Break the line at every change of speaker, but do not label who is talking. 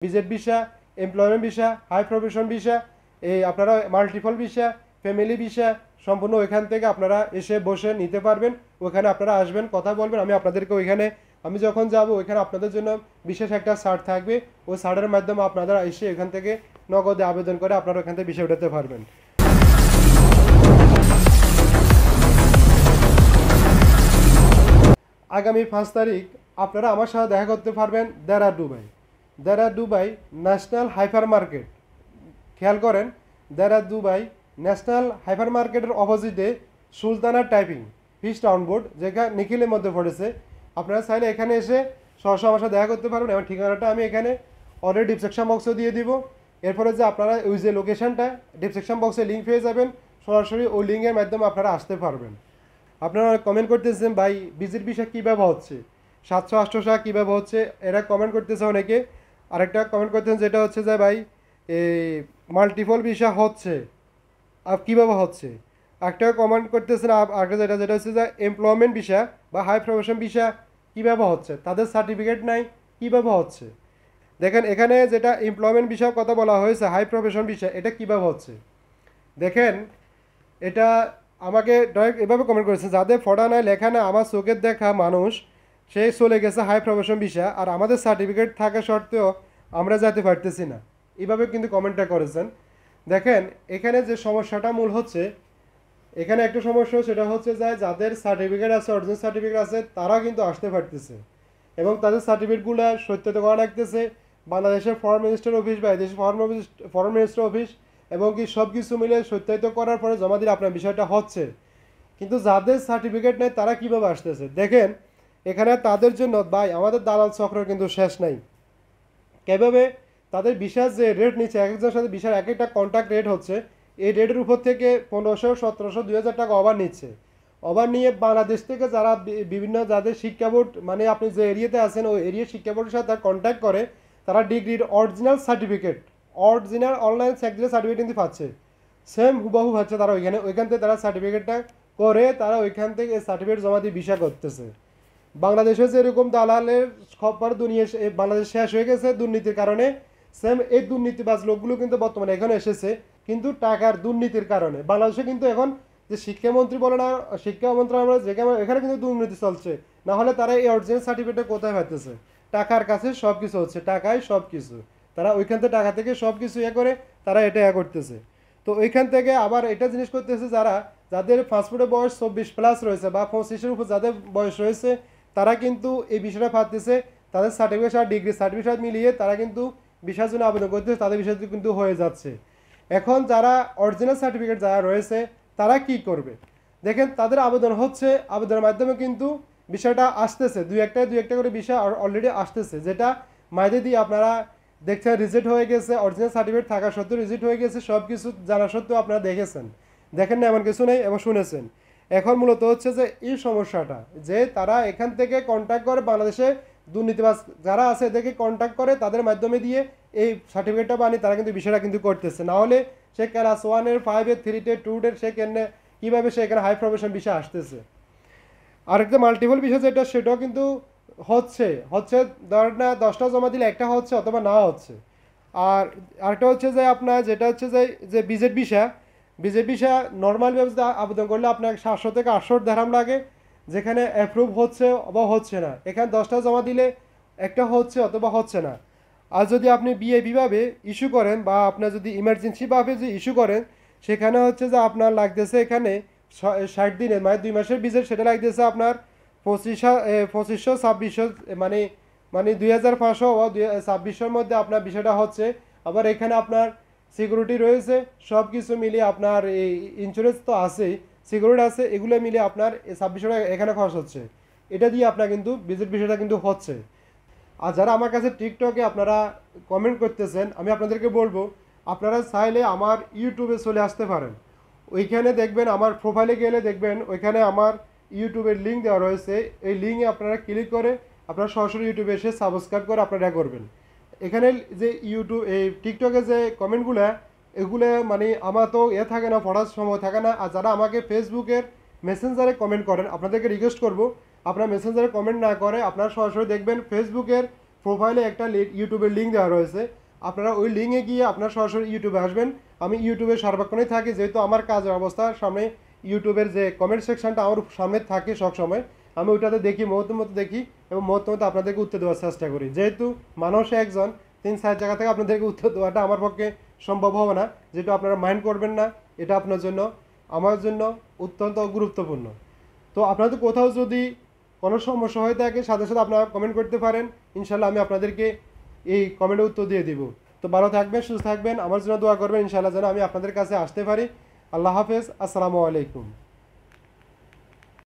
Visit visa, employment visa, high profession visa, এই আপনারা multiple visa, family visa সম্পূর্ণ ওইখান থেকে আপনারা এসে বসে নিতে পারবেন। ওইখানে আপনারা আসবেন, কথা বলবেন, আমি আপনাদেরকে ওইখানে আমি যখন যাব ওইখানে আপনাদের জন্য বিশেষ একটা ছাড় থাকবে। ওই ছাড়ের মাধ্যমে আপনারা এসে এখান থেকে নগদে আবেদন করে আপনারা ওখান থেকে ভিসা উঠাতে পারবেন। আগামী 5 তারিখ আপনারা আমার সাথে দেখা করতে পারবেন দেরা দুবাই ন্যাশনাল হাইপার মার্কেট। খেয়াল করেন, দেরা দুবাই ন্যাশনাল হাইপার মার্কেটের অপোজিটে Sultana typing fish town board, যেটা নিখিলের মধ্যে পড়েছে। আপনারা চাইলে এখানে এসে সরাসরি আমার সাথে দেখা করতে পারবেন এবং ঠিকানাটা আমি এখানে অলরেডি ডিসক্রিপশন বক্সে দিয়ে দিব। এরপরে যে আপনারা ওই যে লোকেশনটা ডিসক্রিপশন বক্সে লিঙ্ক পেয়ে যাবেন, সরাসরি ওই লিঙ্কের মাধ্যমে আপনারা আসতে পারবেন। আপনারা কমেন্ট করতেছেন ভাই ভিজিট ভিসা কীভাবে হচ্ছে, 700-800 টাকা কীভাবে হচ্ছে, এরা কমেন্ট করতেছে অনেকে। আরেকটা কমেন্ট করতেছেন যেটা হচ্ছে যে ভাই এই মাল্টিপল ভিসা হচ্ছে কীভাবে হচ্ছে। একটা কমেন্ট করতেছেন আরেকটা যেটা হচ্ছে যে এমপ্লয়মেন্ট ভিসা বা হাই প্রফেশন ভিসা কীভাবে হচ্ছে, তাদের সার্টিফিকেট নাই কীভাবে হচ্ছে। দেখেন এখানে যেটা এমপ্লয়মেন্ট ভিসার কথা বলা হয়েছে, হাই প্রফেশন ভিসা, এটা কীভাবে হচ্ছে দেখেন। এটা আমাকে ডাইরেক্ট এভাবে কমেন্ট করেছে, যাদের ফটো নাই লেখা না আমার চোখের দেখা মানুষ সে চলে গেছে হাই প্রফেশন ভিসা, আর আমাদের সার্টিফিকেট থাকা সত্ত্বেও আমরা যেতে পারতেছি না, এভাবে কিন্তু কমেন্টটা করেছেন। দেখেন এখানে যে সমস্যাটা মূল হচ্ছে, এখানে একটা সমস্যা সেটা হচ্ছে যে যাদের সার্টিফিকেট আছে, অরিজিনাল সার্টিফিকেট আছে, তারা কিন্তু আসতে পারতেছে এবং তাদের সার্টিফিকেটগুলো সত্যায়িত করা লাগতেছে বাংলাদেশের ফরেন মিনিস্টার অফিস বা এদেশের ফরেন মিনিস্টার অফিস, এবং কি সব কিছু মিলে সত্যায়িত করার পরে জমা দিলে আপনার বিষয়টা হচ্ছে। কিন্তু যাদের সার্টিফিকেট নেই তারা কীভাবে আসতেছে দেখেন এখানে তাদের জন্য ভাই আমাদের দালাল চক্র কিন্তু শেষ নাই। কীভাবে তাদের ভিসার যে রেট নিচ্ছে, এক একজনের সাথে ভিসার এক একটা কন্ট্যাক্ট রেট হচ্ছে, এই রেটের উপর থেকে 1500, 1700, 2000 টাকা ওভার নিচ্ছে। ওভার নিয়ে বাংলাদেশ থেকে যারা বিভিন্ন যাদের শিক্ষা বোর্ড, মানে আপনি যে এরিয়াতে আছেন ওই এরিয়ার শিক্ষা বোর্ডের সাথে কন্ট্যাক্ট করে তারা ডিগ্রির original certificate, original online certificate কিন্তু পাচ্ছে, সেম হুবহু পাচ্ছে তারা ওইখান থেকে তারা সার্টিফিকেটটা করে তারা ওইখান থেকে সার্টিফিকেট জমা দিয়ে ভিসা করতেছে। বাংলাদেশে যেরকম দালালের খবর দুনিয়া বাংলাদেশ শেষ হয়ে গেছে দুর্নীতির কারণে, সেম এই দুর্নীতিবাজ লোকগুলো কিন্তু বর্তমানে এখানে এসেছে কিন্তু টাকার দুর্নীতির কারণে। বাংলাদেশে কিন্তু এখন যে শিক্ষামন্ত্রী বলে না, শিক্ষা মন্ত্রণালয় যেখানে এখানে কিন্তু দুর্নীতি চলছে, না হলে তারা এই অরিজিনাল সার্টিফিকেটটা কোথায় পাইতেছে? টাকার কাছে সব কিছু হচ্ছে, টাকায় সব কিছু, তারা ওইখান থেকে টাকা থেকে সব কিছু করে তারা এটা করতেছে। তো ওইখান থেকে আবার এটা জিনিস করতেছে যাদের পাসপোর্টের বয়স 24+ রয়েছে বা 25-এর উপর যাদের বয়স রয়েছে তারা কিন্তু এই বিষয়টা পাচ্ছে, তাদের সার্টিফিকেট আর ডিগ্রি সার্টিফিকেট মিলিয়ে তারা কিন্তু ভিসার জন্য আবেদন করতেছে, তাদের বিষয়টি কিন্তু হয়ে যাচ্ছে। এখন যারা অরিজিনাল সার্টিফিকেট যারা রয়েছে তারা কি করবে দেখেন, তাদের আবেদন হচ্ছে, আবেদনের মাধ্যমে কিন্তু বিষয়টা আসতেছে, দুই একটা করে বিষয় অলরেডি আসতেছে, যেটা মাঝে দিয়ে আপনারা দেখছেন রিজেক্ট হয়ে গেছে, অরিজিনাল সার্টিফিকেট থাকা সত্ত্বেও রিজেক্ট হয়ে গেছে, সব কিছু জানা সত্ত্বেও আপনারা দেখেন না এমন কিছু নেই এবং শুনেছেন। এখন মূলত হচ্ছে যে এই সমস্যাটা যে তারা এখান থেকে কন্ট্যাক্ট করে, বাংলাদেশে দুর্নীতিবাজ যারা আছে এদেরকে কন্ট্যাক্ট করে তাদের মাধ্যমে দিয়ে এই সার্টিফিকেটটা বানিয়ে তারা কিন্তু বিষয়টা কিন্তু করতেছে। না হলে সে ক্লাস 1-এর 5-এর 3-টের 2-টের সে কেনে কীভাবে সে এখানে হাই প্রফেশন বিষয় আসতেছে। আরেকটা মাল্টিপল বিষয় যেটা সেটাও কিন্তু হচ্ছে ধরেন না 10টা জমা দিলে একটা হচ্ছে অথবা না হচ্ছে। আর আরেকটা হচ্ছে যে আপনার যেটা হচ্ছে যে ভিজিট ভিসা নর্মাল ব্যবস্থা আবেদন করলে আপনার 700 থেকে 800 দিরহাম লাগে, যেখানে অ্যাপ্রুভ হচ্ছে বা হচ্ছে না। এখানে 10টা জমা দিলে একটা হচ্ছে অথবা হচ্ছে না। আর যদি আপনি বিভাবে ইস্যু করেন বা আপনার যদি ইমার্জেন্সিভাবে যদি ইস্যু করেন, সেখানে হচ্ছে যে আপনার লাগতেছে এখানে 60 দিনের মানে 2 মাসের ভিজিট, সেটা লাগতেছে আপনার 2500 2600 মানে 2500 বা 2600-এর মধ্যে আপনার বিষয়টা হচ্ছে। আবার এখানে আপনার সিকিউরিটি রয়েছে, সব কিছু মিলিয়ে আপনার এই ইন্স্যুরেন্স তো আছেই, সিকিউরিটি আছে, এগুলো মিলিয়ে আপনার 2600 টাকা এখানে খরচ হচ্ছে। এটা দিয়ে আপনার কিন্তু ভিজিট বিষয়টা কিন্তু হচ্ছে। আর যারা আমার কাছে টিকটকে আপনারা কমেন্ট করতেছেন, আমি আপনাদেরকে বলবো আপনারা চাইলে আমার ইউটিউবে চলে আসতে পারেন। ওইখানে দেখবেন আমার প্রোফাইলে গেলে দেখবেন ওইখানে আমার ইউটিউবের লিঙ্ক দেওয়া রয়েছে, এই লিঙ্কে আপনারা ক্লিক করে আপনারা সরাসরি ইউটিউবে এসে সাবস্ক্রাইব করে আপনারা করবেন। এখানে যে ইউটিউব এই টিকটকে যে কমেন্টগুলো এগুলো মানে আমার তো থাকে না, পড়ার সময় থাকে না। আর যারা আমাকে ফেসবুকের মেসেঞ্জারে কমেন্ট করেন আপনাদেরকে রিকোয়েস্ট করব আপনারা মেসেঞ্জারে কমেন্ট না করে আপনারা সরাসরি দেখবেন ফেসবুকের প্রোফাইলে একটা ইউটিউবের লিঙ্ক দেওয়া রয়েছে, আপনারা ওই লিঙ্কে গিয়ে আপনারা সরাসরি ইউটিউবে আসবেন। আমি ইউটিউবে সার্বক্ষণই থাকি, যেহেতু আমার কাজের অবস্থার সামনে ইউটিউবের যে কমেন্ট সেকশনটা আমার সামনে থাকে সবসময়, আমি ওইটাতে দেখি, মুহূর্তে মতো দেখি এবং মুহূর্তে মতো আপনাদেরকে উত্তর দেওয়ার চেষ্টা করি। যেহেতু মানুষ একজন, 3-4 জায়গা থেকে আপনাদেরকে উত্তর দেওয়াটা আমার পক্ষে সম্ভব হবে না, যেটা আপনারা মাইন্ড করবেন না, এটা আপনার জন্য আমার জন্য অত্যন্ত গুরুত্বপূর্ণ। তো আপনাদের কোথাও যদি কোনো সমস্যা হয়ে থাকে সাথে সাথে আপনারা কমেন্ট করতে পারেন, ইনশাল্লাহ আমি আপনাদেরকে এই কমেন্টের উত্তর দিয়ে দিব। তো ভালো থাকবেন, সুস্থ থাকবেন, আমার জন্য দোয়া করবেন ইনশাল্লাহ যেন আমি আপনাদের কাছে আসতে পারি। আল্লাহ হাফেজ, আসসালামু আলাইকুম।